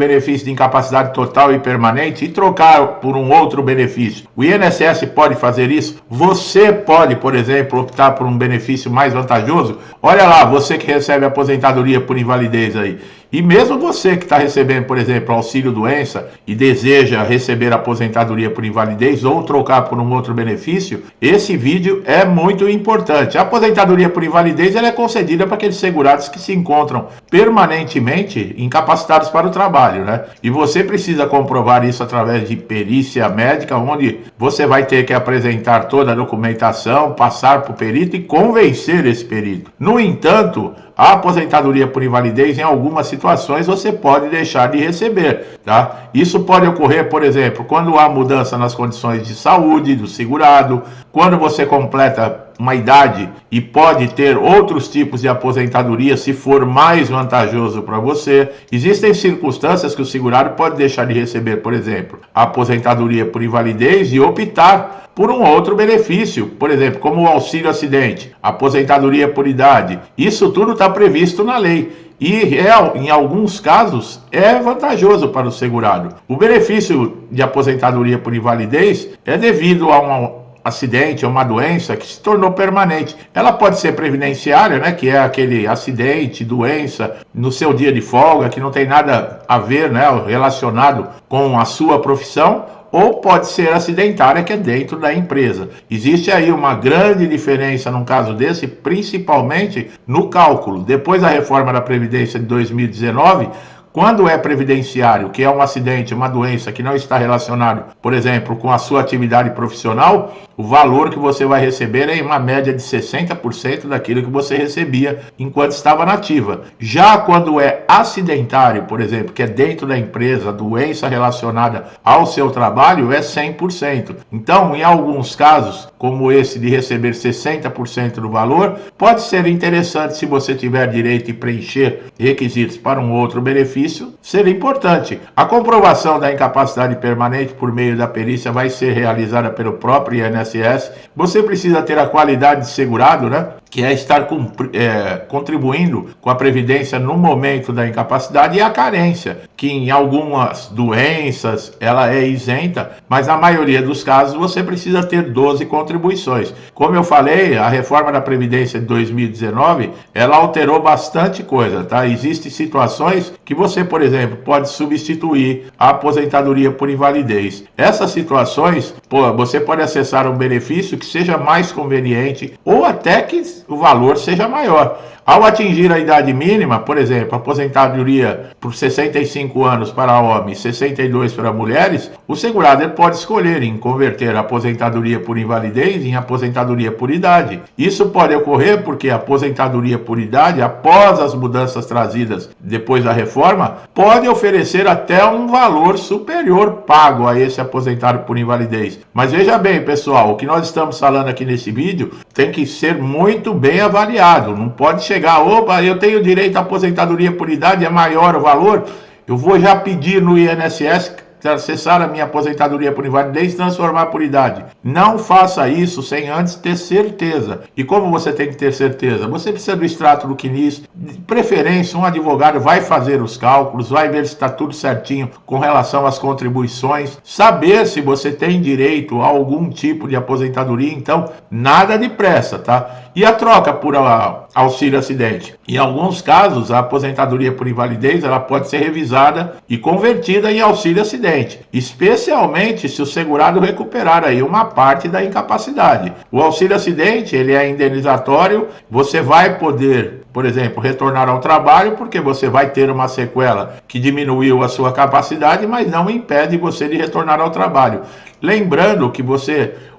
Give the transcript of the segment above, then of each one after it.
benefício de incapacidade total e permanente e trocar por um outro benefício. O INSS pode fazer isso? Você pode, por exemplo, optar por um benefício mais vantajoso? Olha lá, você que recebe aposentadoria por invalidez aí. E mesmo você que está recebendo, por exemplo, auxílio-doença e deseja receber aposentadoria por invalidez ou trocar por um outro benefício, esse vídeo é muito importante. A aposentadoria por invalidez ela é concedida para aqueles segurados que se encontram permanentemente incapacitados para o trabalho, né? E você precisa comprovar isso através de perícia médica, onde você vai ter que apresentar toda a documentação, passar para o perito e convencer esse perito. No entanto, a aposentadoria por invalidez, em algumas situações, você pode deixar de receber, tá? Isso pode ocorrer, por exemplo, quando há mudança nas condições de saúde do segurado, quando você completa uma idade e pode ter outros tipos de aposentadoria se for mais vantajoso para você. Existem circunstâncias que o segurado pode deixar de receber, por exemplo, a aposentadoria por invalidez e optar por um outro benefício, por exemplo, como o auxílio acidente, aposentadoria por idade. Isso tudo está previsto na lei. E em alguns casos é vantajoso para o segurado. O benefício de aposentadoria por invalidez é devido a um acidente ou uma doença que se tornou permanente. Ela pode ser previdenciária, né, que é aquele acidente, doença no seu dia de folga, que não tem nada a ver, né, relacionado com a sua profissão, ou pode ser acidentária, que é dentro da empresa. Existe aí uma grande diferença num caso desse, principalmente no cálculo. Depois da reforma da Previdência de 2019, quando é previdenciário, que é um acidente, uma doença que não está relacionado, por exemplo, com a sua atividade profissional, o valor que você vai receber é em uma média de 60% daquilo que você recebia enquanto estava na ativa. Já quando é acidentário, por exemplo, que é dentro da empresa, doença relacionada ao seu trabalho, é 100%. Então, em alguns casos, como esse de receber 60% do valor, pode ser interessante, se você tiver direito e preencher requisitos para um outro benefício, seria importante. A comprovação da incapacidade permanente por meio da perícia vai ser realizada pelo próprio INSS. Você precisa ter a qualidade de segurado, né? Que é estar contribuindo com a Previdência no momento da incapacidade, e a carência, que em algumas doenças ela é isenta, mas na maioria dos casos você precisa ter 12 contribuições. Como eu falei, a reforma da Previdência de 2019, ela alterou bastante coisa, tá? Existem situações que você, por exemplo, pode substituir a aposentadoria por invalidez. Essas situações, você pode acessar um benefício que seja mais conveniente ou até que o valor seja maior. Ao atingir a idade mínima, por exemplo, aposentadoria por 65 anos para homens e 62 para mulheres, o segurado pode escolher em converter a aposentadoria por invalidez em aposentadoria por idade. Isso pode ocorrer porque a aposentadoria por idade, após as mudanças trazidas depois da reforma, pode oferecer até um valor superior pago a esse aposentado por invalidez. Mas veja bem, pessoal, o que nós estamos falando aqui nesse vídeo tem que ser muito bem avaliado. Não pode chegar, opa, eu tenho direito à aposentadoria por idade, é maior o valor, eu vou já pedir no INSS acessar a minha aposentadoria por invalidez e transformar por idade. Não faça isso sem antes ter certeza. E como você tem que ter certeza? Você precisa do extrato do CNIS, de preferência um advogado vai fazer os cálculos, vai ver se está tudo certinho com relação às contribuições, saber se você tem direito a algum tipo de aposentadoria. Então, nada de pressa, tá? E a troca por auxílio acidente? Em alguns casos, a aposentadoria por invalidez ela pode ser revisada e convertida em auxílio acidente, especialmente se o segurado recuperar aí uma parte da incapacidade. O auxílio acidente ele é indenizatório, você vai poder, por exemplo, retornar ao trabalho porque você vai ter uma sequela que diminuiu a sua capacidade, mas não impede você de retornar ao trabalho. Lembrando que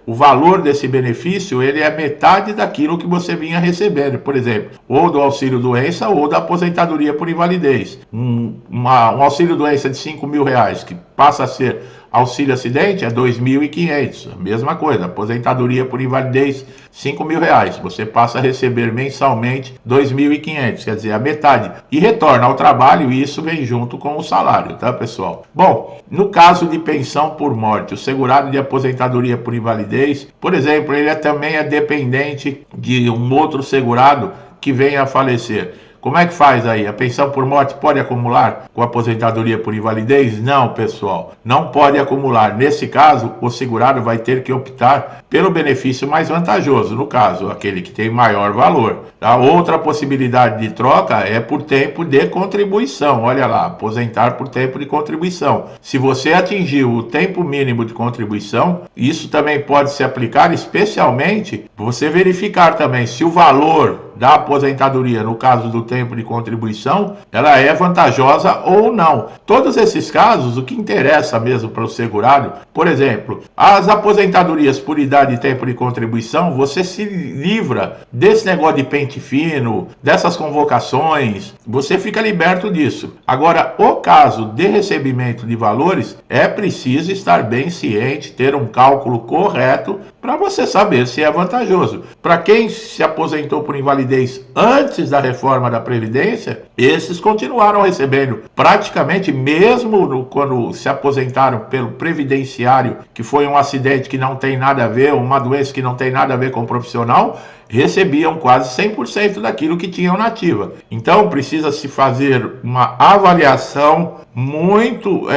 o valor desse benefício ele é metade daquilo que você vinha recebendo, por exemplo, ou do auxílio doença ou da aposentadoria por invalidez. Um auxílio doença de R$5.000 que passa a ser auxílio acidente é R$2.500, mesma coisa. Aposentadoria por invalidez R$5.000, você passa a receber mensalmente R$2.500, quer dizer, a metade, e retorna ao trabalho, e isso vem junto com o salário, tá, pessoal? Bom, no caso de pensão por morte, o segurado de aposentadoria por invalidez, por exemplo, ele também é dependente de um outro segurado que venha a falecer. Como é que faz aí? A pensão por morte pode acumular com a aposentadoria por invalidez? Não, pessoal, não pode acumular. Nesse caso, o segurado vai ter que optar pelo benefício mais vantajoso, no caso, aquele que tem maior valor. A outra possibilidade de troca é por tempo de contribuição. Olha lá, aposentar por tempo de contribuição. Se você atingiu o tempo mínimo de contribuição, isso também pode se aplicar especialmente você verificar também se o valor da aposentadoria, no caso do tempo de contribuição, ela é vantajosa ou não. Todos esses casos, o que interessa mesmo para o segurado, por exemplo, as aposentadorias por idade e tempo de contribuição, você se livra desse negócio de pente fino, dessas convocações, você fica liberto disso. Agora, o caso de recebimento de valores, é preciso estar bem ciente, ter um cálculo correto para você saber se é vantajoso. Para quem se aposentou por invalidez antes da reforma da Previdência, esses continuaram recebendo praticamente, mesmo quando se aposentaram pelo previdenciário, que foi um acidente que não tem nada a ver, uma doença que não tem nada a ver com o profissional, recebiam quase 100% daquilo que tinham na ativa. Então precisa se fazer uma avaliação muito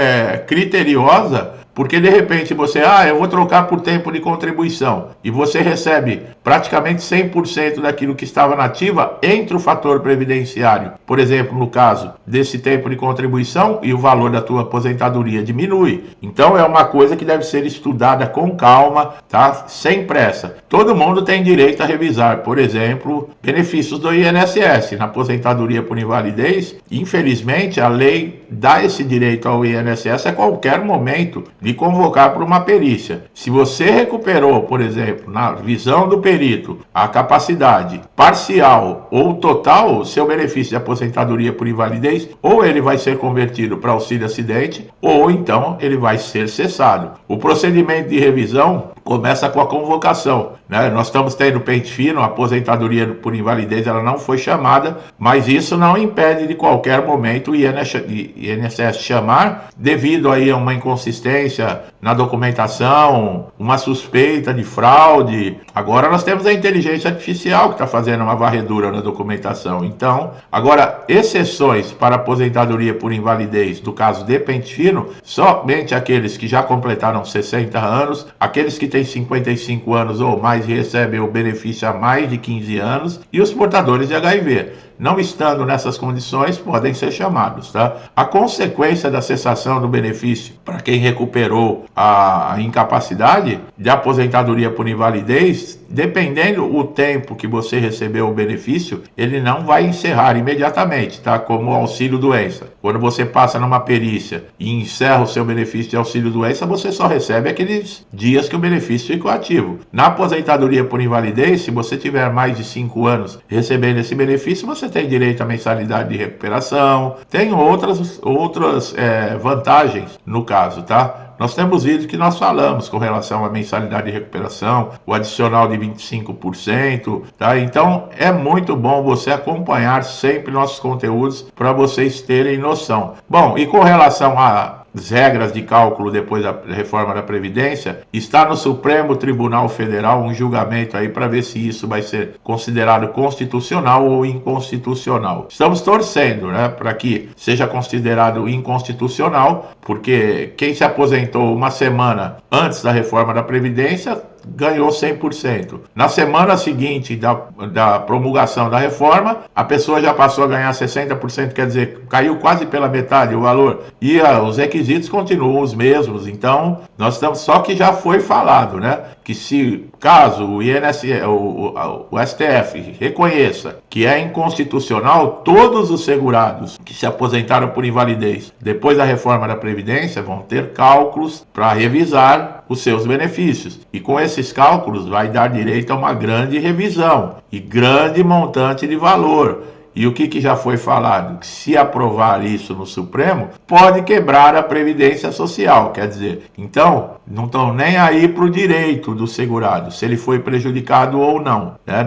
criteriosa, porque de repente você, eu vou trocar por tempo de contribuição, e você recebe praticamente 100% daquilo que estava na ativa entre o fator previdenciário. Por exemplo, no caso desse tempo de contribuição, e o valor da tua aposentadoria diminui. Então é uma coisa que deve ser estudada com calma, tá? Sem pressa. Todo mundo tem direito a revisar, por exemplo, benefícios do INSS. Na aposentadoria por invalidez, infelizmente a lei dá esse direito ao INSS a qualquer momento de convocar para uma perícia. Se você recuperou, por exemplo, na visão do perito, a capacidade parcial ou total, seu benefício de aposentadoria por invalidez, ou ele vai ser convertido para auxílio acidente, ou então ele vai ser cessado. O procedimento de revisão começa com a convocação, né? Nós estamos tendo pente fino, a aposentadoria por invalidez ela não foi chamada, mas isso não impede de qualquer momento o INSS chamar, devido aí a uma inconsistência na documentação, uma suspeita de fraude. Agora nós temos a inteligência artificial que está fazendo uma varredura na documentação. Então, agora, exceções para aposentadoria por invalidez, do caso de pente fino, somente aqueles que já completaram 60 anos, aqueles que têm 55 anos ou mais e recebem o benefício há mais de 15 anos, e os portadores de HIV. Não estando nessas condições, podem ser chamados, tá? A consequência da cessação do benefício para quem recuperou a incapacidade de aposentadoria por invalidez, dependendo o tempo que você recebeu o benefício, ele não vai encerrar imediatamente, tá? Como o auxílio-doença. Quando você passa numa perícia e encerra o seu benefício de auxílio-doença, você só recebe aqueles dias que o benefício ficou ativo. Na aposentadoria por invalidez, se você tiver mais de 5 anos recebendo esse benefício, você tem direito à mensalidade de recuperação, tem outras vantagens no caso, tá? Nós temos vídeos que nós falamos com relação à mensalidade de recuperação, o adicional de 25%, tá? Então é muito bom você acompanhar sempre nossos conteúdos para vocês terem noção. Bom, e com relação às regras de cálculo depois da reforma da Previdência, está no Supremo Tribunal Federal um julgamento aí para ver se isso vai ser considerado constitucional ou inconstitucional. Estamos torcendo, né, para que seja considerado inconstitucional, porque quem se aposentou uma semana antes da reforma da Previdência ganhou 100%. Na semana seguinte da promulgação da reforma, a pessoa já passou a ganhar 60%, quer dizer, caiu quase pela metade o valor. E os requisitos continuam os mesmos. Então, nós estamos, só que já foi falado, né, que se caso o STF reconheça que é inconstitucional, todos os segurados que se aposentaram por invalidez depois da reforma da Previdência vão ter cálculos para revisar os seus benefícios. E com esses cálculos vai dar direito a uma grande revisão e grande montante de valor. E o que já foi falado? Que se aprovar isso no Supremo, pode quebrar a Previdência Social. Quer dizer, então, não estão nem aí para o direito do segurado, se ele foi prejudicado ou não, né?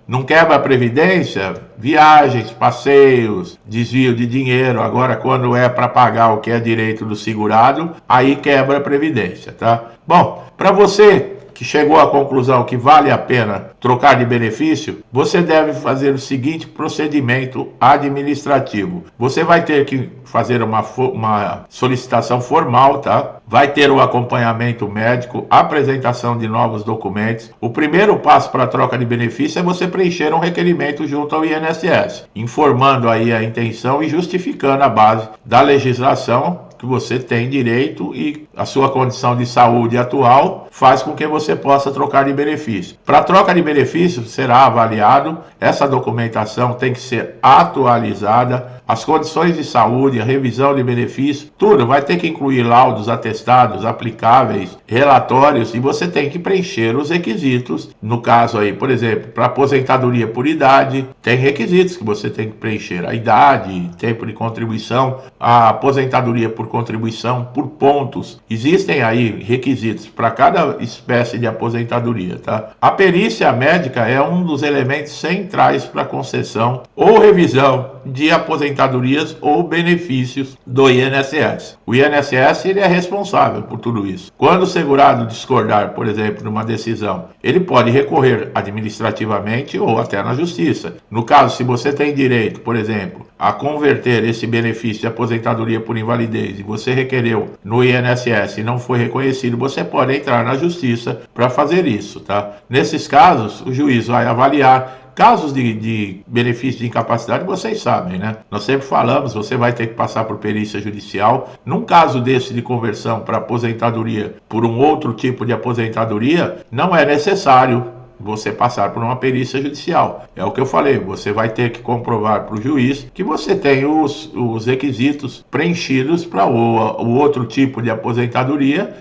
Não quebra a Previdência, viagens, passeios, desvio de dinheiro. Agora, quando é para pagar o que é direito do segurado, aí quebra a Previdência, tá? Bom, para você que chegou à conclusão que vale a pena trocar de benefício, você deve fazer o seguinte procedimento administrativo. Você vai ter que fazer uma solicitação formal, tá? Vai ter o acompanhamento médico, apresentação de novos documentos. O primeiro passo para a troca de benefício é você preencher um requerimento junto ao INSS, informando aí a intenção e justificando a base da legislação que você tem direito e a sua condição de saúde atual faz com que você possa trocar de benefício. Para a troca de benefício será avaliado, essa documentação tem que ser atualizada, as condições de saúde, a revisão de benefício, tudo vai ter que incluir laudos, atestados, aplicáveis, relatórios, e você tem que preencher os requisitos. No caso aí, por exemplo, para aposentadoria por idade, tem requisitos que você tem que preencher: a idade, tempo de contribuição, a aposentadoria por contribuição, por pontos. Existem aí requisitos para cada espécie de aposentadoria, tá? A perícia médica é um dos elementos centrais para concessão ou revisão de aposentadorias ou benefícios do INSS. O INSS ele é responsável por tudo isso. Quando o segurado discordar, por exemplo, de uma decisão, ele pode recorrer administrativamente ou até na justiça. No caso, se você tem direito, por exemplo, a converter esse benefício de aposentadoria por invalidez e você requereu no INSS e não foi reconhecido, você pode entrar na justiça para fazer isso, tá? Nesses casos, o juiz vai avaliar. Casos de benefício de incapacidade, vocês sabem, né? Nós sempre falamos, você vai ter que passar por perícia judicial. Num caso desse de conversão para aposentadoria por um outro tipo de aposentadoria, não é necessário você passar por uma perícia judicial. É o que eu falei, você vai ter que comprovar para o juiz que você tem os requisitos preenchidos para o outro tipo de aposentadoria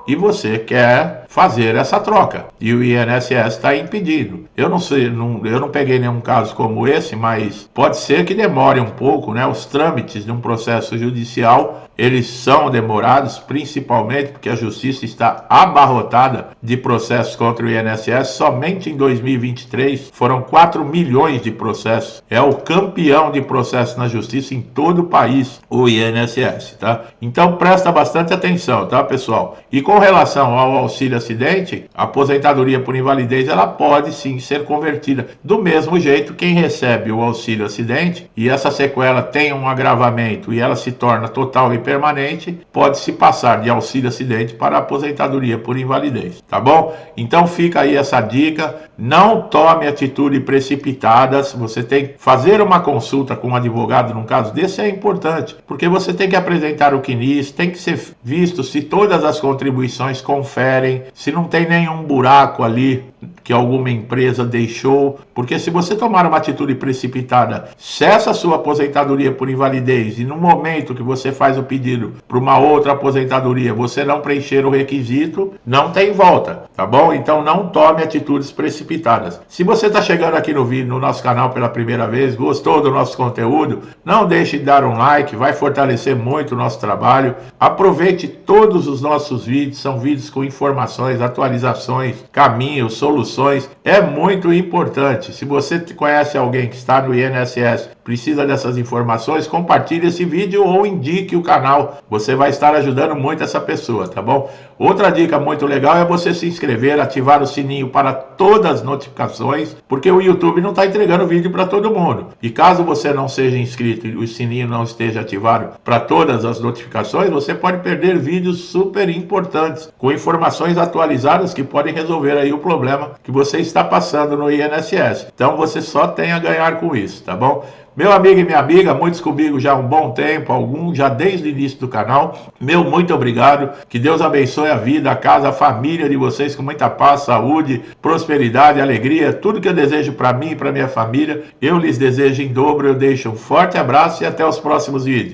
e você quer fazer essa troca. E o INSS está impedindo. Eu não sei, eu não peguei nenhum caso como esse, mas pode ser que demore um pouco, né? Os trâmites de um processo judicial, eles são demorados, principalmente porque a justiça está abarrotada de processos contra o INSS. Somente em 2023 foram 4 milhões de processos. É o campeão de processos na justiça em todo o país, o INSS, tá? Então presta bastante atenção, tá, pessoal? E com relação ao auxílio acidente, a aposentadoria por invalidez, ela pode sim ser convertida. Do mesmo jeito, quem recebe o auxílio acidente e essa sequela tem um agravamento e ela se torna total e permanente, pode se passar de auxílio acidente para aposentadoria por invalidez, tá bom? Então fica aí essa dica, não tome atitude precipitadas, você tem que fazer uma consulta com um advogado num caso desse, é importante, porque você tem que apresentar o CNIS, tem que ser visto se todas as contribuições conferem, se não tem nenhum buraco ali que alguma empresa deixou, porque se você tomar uma atitude precipitada, cessa a sua aposentadoria por invalidez e no momento que você faz o pedido para uma outra aposentadoria, você não preencher o requisito, não tem volta, tá bom? Então não tome atitudes precipitadas. Se você está chegando aqui no vídeo, no nosso canal pela primeira vez, gostou do nosso conteúdo, não deixe de dar um like, vai fortalecer muito o nosso trabalho. Aproveite todos os nossos vídeos, são vídeos com informações, atualizações, caminhos, soluções. É muito importante. Se você conhece alguém que está no INSS, precisa dessas informações, compartilhe esse vídeo ou indique o canal. Você vai estar ajudando muito essa pessoa, tá bom? Outra dica muito legal é você se inscrever, ativar o sininho para todas as notificações, porque o YouTube não está entregando vídeo para todo mundo. E caso você não seja inscrito e o sininho não esteja ativado para todas as notificações, você pode perder vídeos super importantes, com informações atualizadas que podem resolver aí o problema que você está passando no INSS. Então você só tem a ganhar com isso, tá bom? Meu amigo e minha amiga, muitos comigo já há um bom tempo, alguns já desde o início do canal, meu muito obrigado, que Deus abençoe a vida, a casa, a família de vocês com muita paz, saúde, prosperidade, alegria, tudo que eu desejo para mim e para minha família, eu lhes desejo em dobro. Eu deixo um forte abraço e até os próximos vídeos.